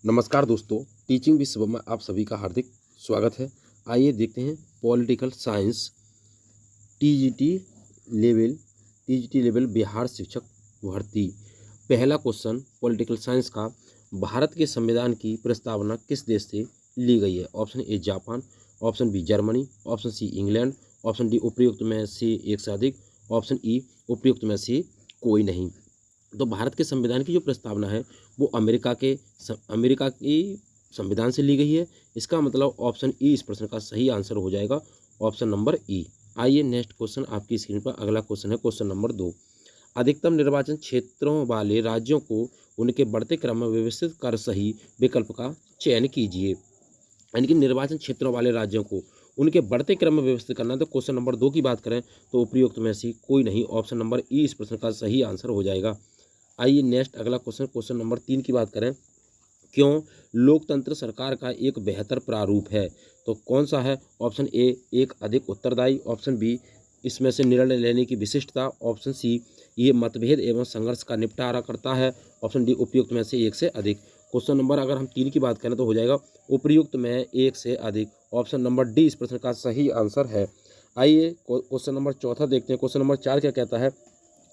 नमस्कार दोस्तों, टीचिंग विश्व में आप सभी का हार्दिक स्वागत है। आइए देखते हैं political science TGT level TGT level Bihar शिक्षक भर्ती। पहला क्वेश्चन पॉलिटिकल साइंस का, भारत के संविधान की प्रस्तावना किस देश से ली गई है? Option A Japan, option B Germany, option C England, option D उपयुक्त में से एक से अधिक, ऑप्शन ई उपयुक्त में से कोई नहीं। तो भारत के संविधान की जो प्रस्तावना है वो अमेरिका की संविधान से ली गई है। इसका मतलब ऑप्शन ई इस प्रश्न का सही आंसर हो जाएगा, ऑप्शन नंबर ई। आइए नेक्स्ट क्वेश्चन आपकी स्क्रीन पर अगला क्वेश्चन है क्वेश्चन नंबर 2। अधिकतम निर्वाचन क्षेत्रों वाले राज्यों को उनके बढ़ते क्रम में व्यवस्थित कर सही विकल्प का चयन कीजिए। यानी कि निर्वाचन क्षेत्रों वाले राज्यों को उनके बढ़ते क्रम में व्यवस्थित करना है। तो क्वेश्चन नंबर 2 की बात करें तो उपयुक्त में से कोई नहीं, ऑप्शन नंबर ई इस प्रश्न का सही आंसर हो जाएगा। आइए नेक्स्ट अगला क्वेश्चन नंबर 3 की बात करें। क्यों लोकतंत्र सरकार का एक बेहतर प्रारूप है? तो कौन सा है? ऑप्शन ए एक अधिक उत्तरदायी, ऑप्शन बी इसमें से निर्णय लेने की विशिष्टता, ऑप्शन सी ये मतभेद एवं संघर्ष का निपटारा करता है, ऑप्शन डी उपयुक्त में से एक से अधिक। क्वेश्चन नंबर अगर हम 3 की बात करें तो हो जाएगा उपयुक्त में एक से अधिक, ऑप्शन नंबर डी इस प्रश्न का सही आंसर है। आइए क्वेश्चन नंबर 4 देखते हैं। क्वेश्चन नंबर 4 क्या कहता है?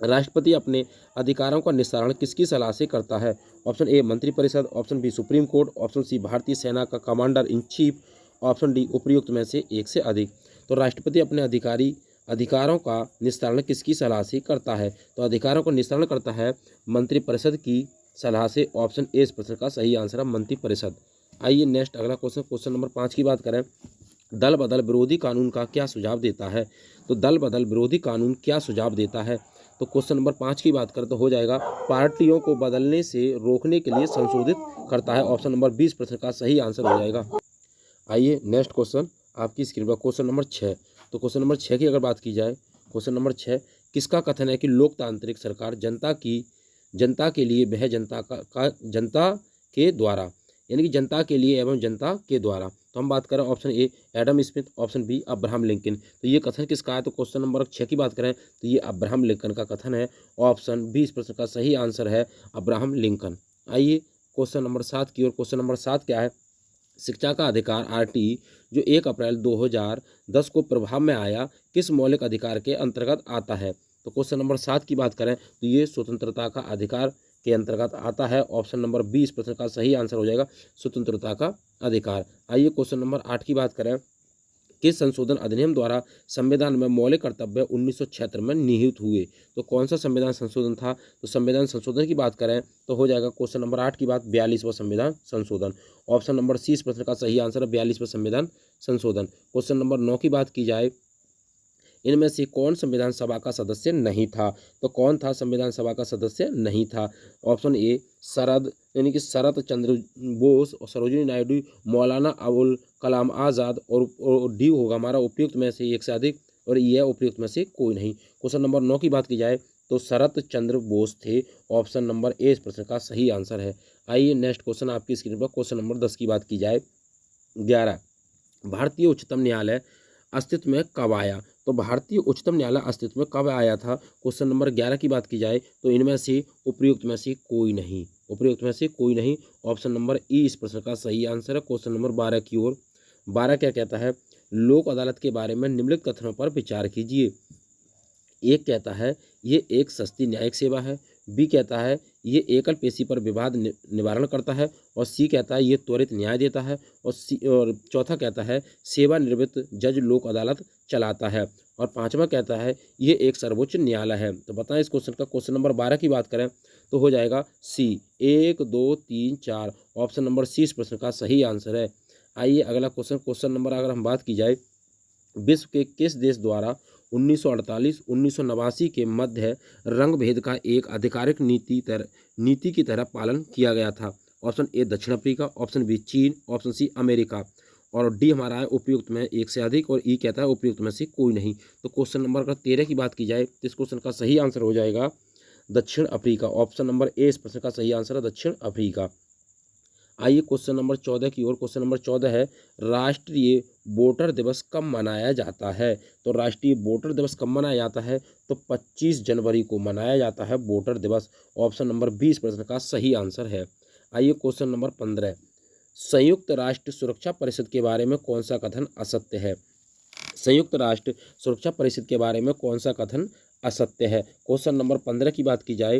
राष्ट्रपति अपने अधिकारों का निस्तारण किसकी सलाह से करता है? ऑप्शन ए मंत्रिपरिषद, option B supreme court, option C भारतीय सेना का commander in chief, option D उपयुक्त में से एक से अधिक। तो राष्ट्रपति अपने अधिकारों का निस्तारण किसकी सलाह से करता है? तो अधिकारों का निस्तारण करता है मंत्रिपरिषद की सलाह से, ऑप्शन ए इस प्रश्न का सही आंसर है मंत्रिपरिषद। आइए नेक्स्ट अगला क्वेश्चन नंबर 5 की बात करें। दल बदल विरोधी कानून का क्या सुझाव देता है? तो दल बदल विरोधी कानून क्या सुझाव देता है? तो क्वेश्चन नंबर 5 की बात करें तो हो जाएगा पार्टियों को बदलने से रोकने के लिए संशोधित करता है, ऑप्शन नंबर 20 प्रश्न का सही आंसर हो जाएगा। आइए नेक्स्ट क्वेश्चन आपकी स्क्रीन पर क्वेश्चन नंबर 6। तो क्वेश्चन नंबर 6 की अगर बात की जाए, क्वेश्चन नंबर 6 किसका कथन है कि लोकतांत्रिक सरकार जनता के लिए वह जनता के द्वारा, यानी कि जनता के लिए एवं जनता के द्वारा। तो हम बात करें option A Adam Smith, option B Abraham Lincoln. तो ये कथन किसका है? तो क्वेश्चन नंबर 6 की बात करें तो ये अब्राहम लिंकन का कथन है, ऑप्शन बी इस प्रश्न का सही आंसर है अब्राहम लिंकन। आइए क्वेश्चन नंबर 7 की ओर। क्वेश्चन नंबर 7 क्या है? शिक्षा का अधिकार आरटीई जो 1 अप्रैल 2010 को प्रभाव में आया किस मौलिक अधिकार के अंतर्गत आता है? तो क्वेश्चन नंबर 7 की बात करें तो ये स्वतंत्रता का अधिकार के अंतर्गत आता है, ऑप्शन नंबर 20 प्रश्न का सही आंसर हो जाएगा स्वतंत्रता का अधिकार। आइए क्वेश्चन नंबर 8 की बात करें। किस संशोधन अधिनियम द्वारा संविधान में मौलिक कर्तव्य 1976 में निहित हुए? तो कौन सा संविधान संशोधन था? तो संविधान संशोधन की बात करें तो हो जाएगा क्वेश्चन नंबर 8 की बात 42वां संविधान संशोधन, ऑप्शन नंबर सी इस प्रश्न का सही आंसर है 42वां संविधान संशोधन। क्वेश्चन नंबर 9 की बात की जाए, इनमें से कौन संविधान सभा का सदस्य नहीं था? तो कौन था संविधान सभा का सदस्य नहीं था? ऑप्शन ए शरद यानी कि शरत चंद्र बोस और सरोजिनी नायडू, मौलाना अबुल कलाम आज़ाद, और डी होगा हमारा उपयुक्त में से एक से अधिक, और यह उपयुक्त में से कोई नहीं। क्वेश्चन नंबर 9 की बात की जाए तो शरत चंद्र बोस थे, ऑप्शन नंबर ए इस प्रश्न का सही आंसर है। आइए नेक्स्ट क्वेश्चन आपकी स्क्रीन पर क्वेश्चन नंबर 10 की बात की जाए। 11 भारतीय उच्चतम न्यायालय अस्तित्व में कब आया? तो भारतीय उच्चतम न्यायालय अस्तित्व में कब आया था? क्वेश्चन नंबर 11 की बात की जाए तो इनमें से उपयुक्त में से कोई नहीं, उपयुक्त में से कोई नहीं, ऑप्शन नंबर ई इस प्रश्न का सही आंसर है। क्वेश्चन नंबर 12 की ओर। 12 क्या कहता है? लोक अदालत के बारे में निम्नलिखित कथनों पर विचार कीजिए। एक कहता है ये एक सस्ती न्यायिक सेवा है, बी कहता है ये एकल पेशी पर विवाद निवारण करता है, और सी कहता है ये त्वरित न्याय देता है, और चौथा कहता है सेवानिवृत्त जज लोक अदालत चलाता है, और पांचवा कहता है ये एक सर्वोच्च न्यायालय है। तो बताएं इस क्वेश्चन का। क्वेश्चन नंबर 12 की बात करें तो हो जाएगा सी 1 2 3 4, ऑप्शन नंबर सी इस प्रश्न का सही आंसर है। आइए अगला क्वेश्चन नंबर अगर हम बात की जाए, विश्व के किस देश द्वारा 1948-1989 के मध्य रंग भेद का एक आधिकारिक नीति की तरह पालन किया गया था? ऑप्शन ए दक्षिण अफ्रीका, ऑप्शन बी चीन, ऑप्शन सी अमेरिका, और डी हमारा है उपयुक्त में एक से अधिक, और ई कहता है उपयुक्त में से कोई नहीं। तो क्वेश्चन नंबर अगर 13 की बात की जाए तो इस क्वेश्चन का सही आंसर हो जाएगा दक्षिण अफ्रीका, ऑप्शन नंबर ए इस प्रश्न का सही आंसर है दक्षिण अफ्रीका। आइए क्वेश्चन नंबर 14 की ओर। क्वेश्चन नंबर 14 है राष्ट्रीय वोटर दिवस कब मनाया जाता है? तो राष्ट्रीय वोटर दिवस कब मनाया जाता है? तो 25 जनवरी को मनाया जाता है वोटर दिवस, ऑप्शन नंबर 20 प्रश्न का सही आंसर है। आइए क्वेश्चन नंबर 15, संयुक्त राष्ट्र सुरक्षा परिषद के बारे में कौन सा कथन असत्य है? संयुक्त राष्ट्र सुरक्षा परिषद के बारे में कौन सा कथन असत्य है? क्वेश्चन नंबर 15 की बात की जाए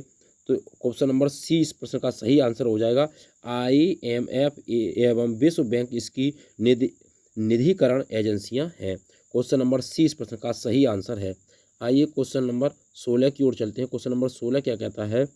तो क्वेश्चन नंबर सी इस प्रश्न का सही आंसर हो जाएगा। IMF एवं विश्व बैंक इसकी निधिकरण एजेंसियां हैं। क्वेश्चन नंबर सी इस प्रश्न का सही आंसर है। आइए क्वेश्चन नंबर 16 की ओर चलते हैं। क्वेश्चन नंबर 16 क्या कहता है?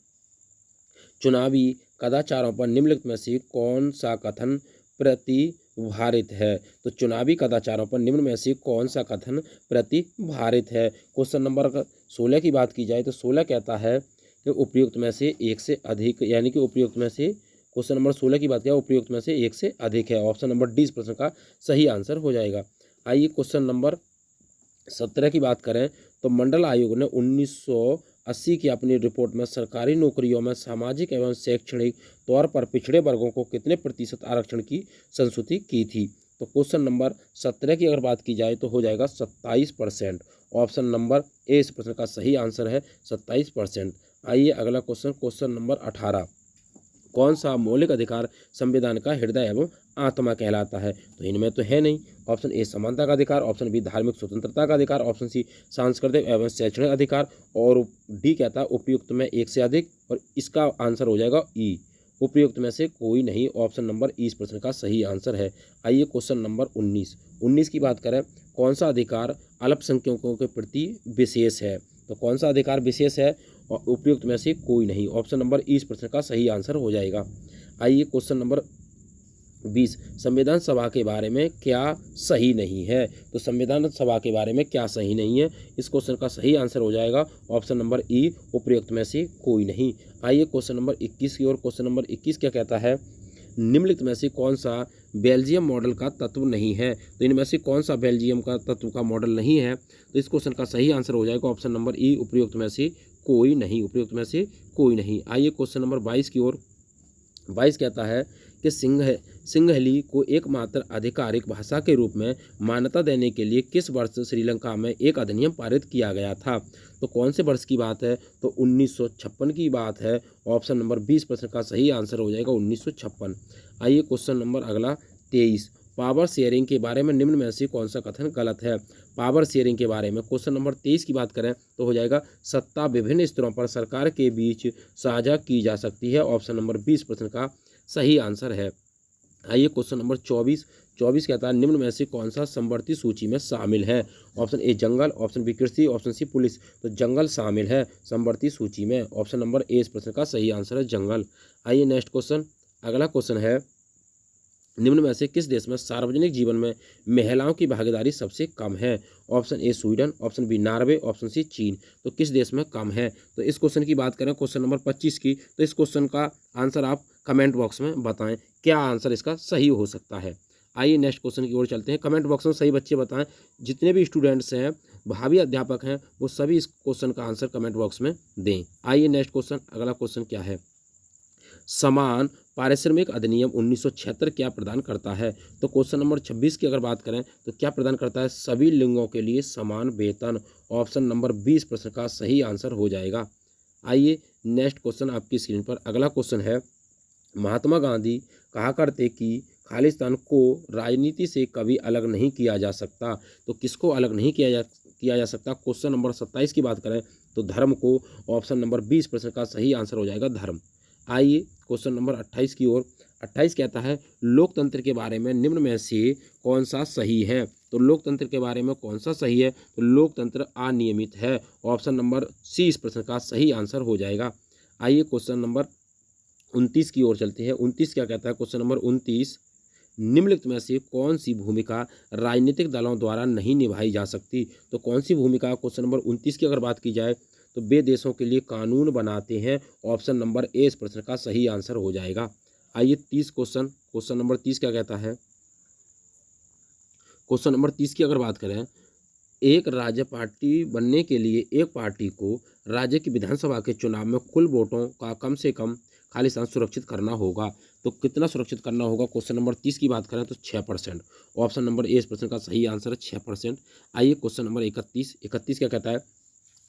चुनावी कदाचारों पर निम्नलिखित में से कौन सा कथन प्रतिभारित है? तो चुनावी कदाचारों पर निम्न में से कौन सा कथन प्रतिभारित है? क्वेश्चन नंबर 16 की बात की जाए तो 16 कहता है कि उपयुक्त में से एक से अधिक, यानी कि उपयुक्त में से, क्वेश्चन नंबर 16 की बात किया उपयुक्त में से एक से अधिक है। ऑप्शन नंबर डी इस प्रश्न का सही आंसर हो जाएगा। आइए क्वेश्चन नंबर 17 की बात करें तो मंडल आयोग ने 1980 की अपनी रिपोर्ट में सरकारी नौकरियों में सामाजिक एवं शैक्षणिक तौर पर पिछड़े वर्गों को कितने प्रतिशत आरक्षण की संस्तुति की थी? तो क्वेश्चन नंबर 17 की अगर बात की जाए तो हो जाएगा 27%। ऑप्शन नंबर ए इस प्रश्न का सही आंसर है 27%। आइए अगला क्वेश्चन, क्वेश्चन नंबर 18, कौन सा मौलिक अधिकार संविधान का हृदय एवं आत्मा कहलाता है? तो इनमें तो है नहीं। ऑप्शन ए समानता का अधिकार, ऑप्शन बी धार्मिक स्वतंत्रता का अधिकार, ऑप्शन सी सांस्कृतिक एवं शैक्षणिक अधिकार, और डी कहता है उपयुक्त में एक से अधिक, और इसका आंसर हो जाएगा ई, उपयुक्त में से कोई नहीं। ऑप्शन नंबर ई इस प्रश्न का सही आंसर है। आइए क्वेश्चन नंबर 19 की बात करें, कौन सा अधिकार अल्पसंख्यकों के प्रति विशेष है? तो कौन सा अधिकार विशेष है और उपयुक्त में से कोई नहीं? ऑप्शन नंबर ई इस प्रश्न का सही आंसर हो जाएगा। आइए क्वेश्चन नंबर 20, संविधान सभा के बारे में क्या सही नहीं है? तो संविधान सभा के बारे में क्या सही नहीं है? इस क्वेश्चन का सही आंसर हो जाएगा ऑप्शन नंबर ई, उपयुक्त में से कोई नहीं। आइए क्वेश्चन नंबर 21 की ओर। क्वेश्चन नंबर 21 क्या कहता है? निम्नलिखित में से कौन सा बेल्जियम मॉडल का तत्व नहीं है? तो इनमें से कौन सा बेल्जियम का तत्व का मॉडल नहीं है? तो इस क्वेश्चन का सही आंसर हो जाएगा ऑप्शन नंबर ई, उपयुक्त में से कोई नहीं, उपयुक्त में से कोई नहीं। आइए क्वेश्चन नंबर 22 की ओर। 22 कहता है कि सिंहली को एकमात्र आधिकारिक भाषा के रूप में मान्यता देने के लिए किस वर्ष श्रीलंका में एक अधिनियम पारित किया गया था? तो कौन से वर्ष की बात है? तो 1956 की बात है। ऑप्शन नंबर 20 प्रश्न का सही आंसर हो जाएगा 1956। आइए क्वेश्चन नंबर अगला 23, पावर शेयरिंग के बारे में निम्न में से कौन सा कथन गलत है? पावर शेयरिंग के बारे में क्वेश्चन नंबर 23 की बात करें तो हो जाएगा सत्ता विभिन्न स्तरों पर सरकार के बीच साझा की जा सकती है। ऑप्शन नंबर 20 प्रश्न का सही आंसर है। आइए क्वेश्चन नंबर 24 कहता है निम्न में से कौन सा समवर्ती सूची में शामिल है? ऑप्शन ए जंगल, ऑप्शन बी कृषि, ऑप्शन सी पुलिस। तो जंगल शामिल है समवर्ती सूची में। ऑप्शन नंबर ए इस प्रश्न का सही आंसर है जंगल। आइए नेक्स्ट क्वेश्चन, अगला क्वेश्चन है, निम्न में से किस देश में सार्वजनिक जीवन में महिलाओं की भागीदारी सबसे कम है? Option A Sweden, option B Norway, option C चीन। तो किस देश में कम है? तो इस क्वेश्चन की बात करें क्वेश्चन नंबर 25 की, तो इस क्वेश्चन का आंसर आप कमेंट बॉक्स में बताएं, क्या आंसर इसका सही हो सकता है। आइए नेक्स्ट क्वेश्चन की ओर चलते हैं। कमेंट बॉक्स में सही बच्चे बताएं, जितने भी स्टूडेंट्स हैं, भावी अध्यापक हैं, वो सभी इस क्वेश्चन का आंसर कमेंट बॉक्स में दें। आइए नेक्स्ट क्वेश्चन, अगला क्वेश्चन क्या है? समान पारिश्रमिक अधिनियम 1976 क्या प्रदान करता है? तो क्वेश्चन नंबर 26 की अगर बात करें तो क्या प्रदान करता है? सभी लिंगों के लिए समान वेतन। ऑप्शन नंबर 20 प्रश्न का सही आंसर हो जाएगा। आइए नेक्स्ट क्वेश्चन आपकी स्क्रीन पर, अगला क्वेश्चन है, महात्मा गांधी कहा करते कि खालिस्तान को राजनीति से कभी अलग नहीं किया जा सकता। तो किसको अलग नहीं किया जा सकता? क्वेश्चन नंबर 27 की बात करें तो धर्म को। ऑप्शन नंबर 20 प्रश्न का सही आंसर हो जाएगा धर्म। आइए क्वेश्चन नंबर 28 की ओर। 28 कहता है लोकतंत्र के बारे में निम्न में से कौन सा सही है? तो लोकतंत्र के बारे में कौन सा सही है? तो लोकतंत्र अनियमित है। ऑप्शन नंबर सी इस प्रश्न का सही आंसर हो जाएगा। आइए क्वेश्चन नंबर 29 की ओर चलते हैं। 29 क्या कहता है? क्वेश्चन नंबर 29, निम्नलिखित में से कौन सी भूमिका राजनीतिक दलों द्वारा नहीं निभाई जा सकती? तो कौन सी भूमिका? क्वेश्चन नंबर 29 की अगर बात की जाए तो वे देशों के लिए कानून बनाते हैं। ऑप्शन नंबर ए इस प्रश्न का सही आंसर हो जाएगा। आइए 30 क्वेश्चन नंबर 30 क्या कहता है? क्वेश्चन नंबर 30 की अगर बात करें, एक राज्य पार्टी बनने के लिए एक पार्टी को राज्य की विधानसभा के चुनाव में कुल वोटों का कम से कम खालिस्तान सुरक्षित करना होगा। तो कितना सुरक्षित करना होगा? क्वेश्चन नंबर 30 की बात करें तो 6%। ऑप्शन नंबर ए इस प्रश्न का सही आंसर है 6%। आइए क्वेश्चन नंबर 31 क्या कहता है?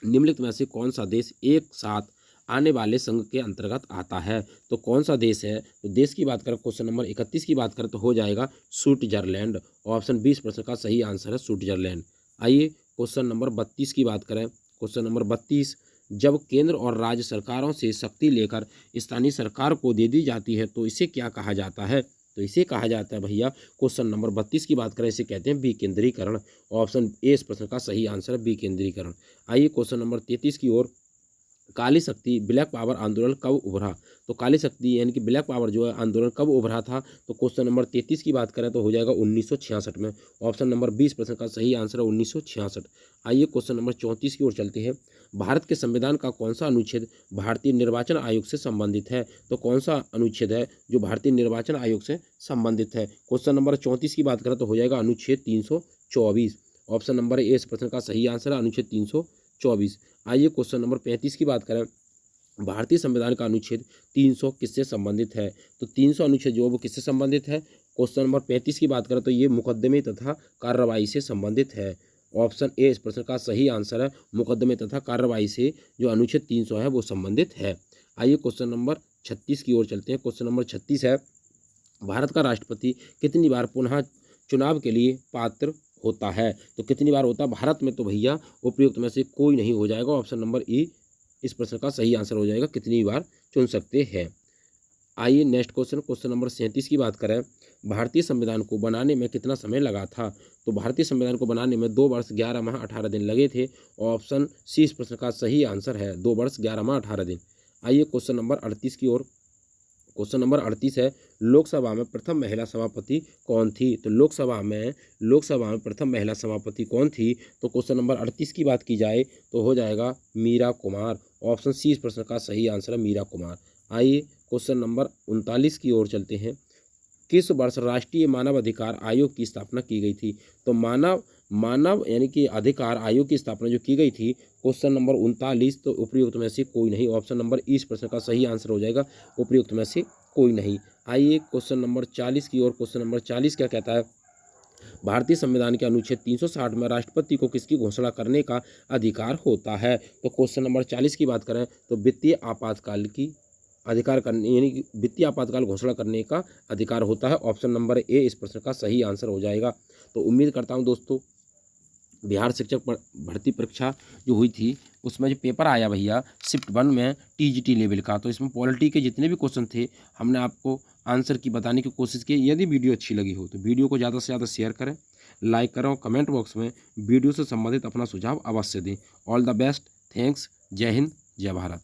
निम्नलिखित में से कौन सा देश एक साथ आने वाले संघ के अंतर्गत आता है। तो कौन सा देश है? तो देश की बात करें, क्वेश्चन नंबर 31 की बात करें तो हो जाएगा स्विट्जरलैंड। ऑप्शन 20 प्रश्न का सही आंसर है स्विट्जरलैंड। आइए क्वेश्चन नंबर 32 की बात करें। क्वेश्चन नंबर 32, जब केंद्र और राज्य सरकारों से शक्ति लेकर स्थानीय सरकार को दे दी जाती है तो इसे क्या कहा जाता है? तो इसे कहा जाता है भैया, क्वेश्चन नंबर 32 की बात करें, इसे कहते हैं विकेंद्रीकरण। ऑप्शन ए इस प्रश्न का सही आंसर है विकेंद्रीकरण। आइए क्वेश्चन नंबर 33 की ओर। काली शक्ति ब्लैक पावर आंदोलन कब उभरा? तो काली शक्ति यानी कि ब्लैक पावर जो है आंदोलन कब उभरा था? तो क्वेश्चन नंबर 33 की बात करें तो हो जाएगा 1966 में। ऑप्शन नंबर 20 प्रश्न का सही आंसर है 1966। आइए क्वेश्चन नंबर 34 की ओर चलते हैं। भारत के संविधान का कौन सा अनुच्छेद भारतीय निर्वाचन आयोग से संबंधित है? तो कौन सा अनुच्छेद है जो भारतीय निर्वाचन आयोग से संबंधित है? क्वेश्चन नंबर 34 की बात करें तो हो जाएगा अनुच्छेद 324। ऑप्शन नंबर ए इस प्रश्न का सही आंसर है अनुच्छेद 324। आइए क्वेश्चन नंबर 35 की बात करें। भारतीय संविधान का अनुच्छेद 300 किससे संबंधित है? तो 300 अनुच्छेद जो वो किससे संबंधित है? क्वेश्चन नंबर 35 की बात करें तो ये मुकदमे तथा कार्रवाई से संबंधित है। ऑप्शन ए इस प्रश्न का सही आंसर है मुकदमे तथा कार्रवाई से जो अनुच्छेद 300 है वो संबंधित है। आइए क्वेश्चन नंबर 36 की ओर चलते हैं। क्वेश्चन नंबर 36 है, भारत का राष्ट्रपति कितनी बार पुनः चुनाव के लिए पात्र होता है? तो कितनी बार होता है भारत में? तो भैया उपयुक्त में से कोई नहीं हो जाएगा। ऑप्शन नंबर ई इस प्रश्न का सही आंसर हो जाएगा, कितनी बार चुन सकते हैं। आइए नेक्स्ट क्वेश्चन, क्वेश्चन नंबर 37 की बात करें। भारतीय संविधान को बनाने में कितना समय लगा था? तो भारतीय संविधान को बनाने में 2 वर्ष 11 माह 18 दिन लगे थे। ऑप्शन सी इस प्रश्न का सही आंसर है 2 वर्ष 11 माह 18 दिन। आइए क्वेश्चन नंबर 38 की ओर। क्वेश्चन नंबर 38 है, लोकसभा में प्रथम महिला सभापति कौन थी? तो लोकसभा में प्रथम महिला सभापति कौन थी? तो क्वेश्चन नंबर 38 की बात की जाए तो हो जाएगा मीरा कुमार। ऑप्शन सी इस प्रश्न का सही आंसर है मीरा कुमार। आइए क्वेश्चन नंबर 39 की ओर चलते हैं। किस वर्ष राष्ट्रीय मानव अधिकार आयोग की स्थापना की गई थी? तो मानव यानी कि अधिकार आयोग की स्थापना जो की गई थी, क्वेश्चन नंबर 39, तो उपयुक्त में से कोई नहीं। ऑप्शन नंबर ई इस प्रश्न का सही आंसर हो जाएगा, उपयुक्त में से कोई नहीं। आइए क्वेश्चन नंबर 40 की ओर। क्वेश्चन नंबर 40 क्या कहता है? भारतीय संविधान के अनुच्छेद 360 में राष्ट्रपति को किसकी घोषणा करने का अधिकार होता है? तो क्वेश्चन नंबर 40 की बात करें तो वित्तीय आपातकाल की अधिकार करने यानी कि वित्तीय आपातकाल घोषणा करने का अधिकार होता है। ऑप्शन नंबर ए इस प्रश्न का सही आंसर हो जाएगा। तो उम्मीद करता हूं दोस्तों, बिहार शिक्षक भर्ती परीक्षा जो हुई थी उसमें जो पेपर आया भैया शिफ्ट 1 में टीजीटी लेवल का, तो इसमें पॉलिटी के जितने भी क्वेश्चन थे हमने आपको आंसर की बताने की कोशिश की। यदि वीडियो अच्छी लगी हो तो वीडियो को ज़्यादा से ज़्यादा शेयर करें, लाइक करें और कमेंट बॉक्स में वीडियो से संबंधित अपना सुझाव अवश्य दें। ऑल द बेस्ट, थैंक्स, जय हिंद, जय भारत।